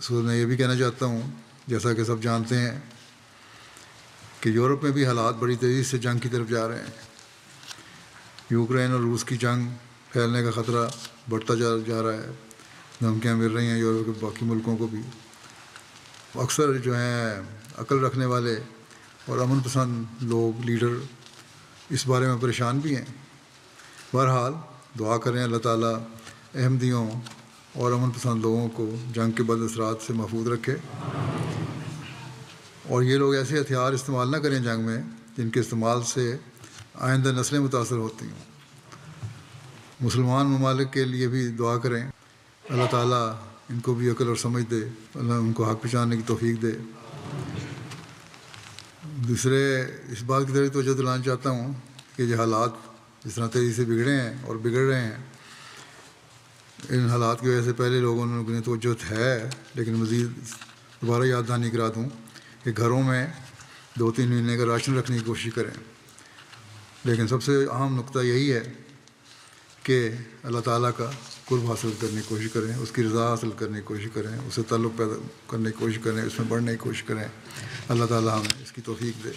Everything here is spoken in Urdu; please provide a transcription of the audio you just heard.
سو میں یہ بھی کہنا چاہتا ہوں، جیسا کہ سب جانتے ہیں کہ یورپ میں بھی حالات بڑی تیزی سے جنگ کی طرف جا رہے ہیں۔ یوکرین اور روس کی جنگ پھیلنے کا خطرہ بڑھتا جا رہا ہے، دھمکیاں مل رہی ہیں یورپ کے باقی ملکوں کو بھی۔ اکثر جو ہیں عقل رکھنے والے اور امن پسند لوگ، لیڈر، اس بارے میں پریشان بھی ہیں۔ بہرحال دعا کریں اللہ تعالیٰ احمدیوں اور امن پسند لوگوں کو جنگ کے بد اثرات سے محفوظ رکھے، اور یہ لوگ ایسے ہتھیار استعمال نہ کریں جنگ میں جن کے استعمال سے آئندہ نسلیں متاثر ہوتی ہوں۔ مسلمان ممالک کے لیے بھی دعا کریں، اللہ تعالیٰ ان کو بھی عقل اور سمجھ دے، اللہ ان کو حق پہچاننے کی توفیق دے۔ دوسرے اس بات کی طرف توجہ دلانا چاہتا ہوں کہ یہ حالات جس طرح تیزی سے بگڑے ہیں اور بگڑ رہے ہیں، ان حالات کی وجہ سے پہلے لوگوں نے توجہ ہے، لیکن مزید دوبارہ یاد دہانی کرا دوں کہ گھروں میں 2-3 مہینے کا راشن رکھنے کی کوشش کریں، لیکن سب سے اہم نقطہ یہی ہے کہ اللہ تعالیٰ کا قرب حاصل کرنے کی کوشش کریں، اس کی رضا حاصل کرنے کی کوشش کریں، اس سے تعلق پیدا کرنے کی کوشش کریں، اس میں بڑھنے کی کوشش کریں۔ اللہ تعالیٰ ہمیں اس کی توفیق دے۔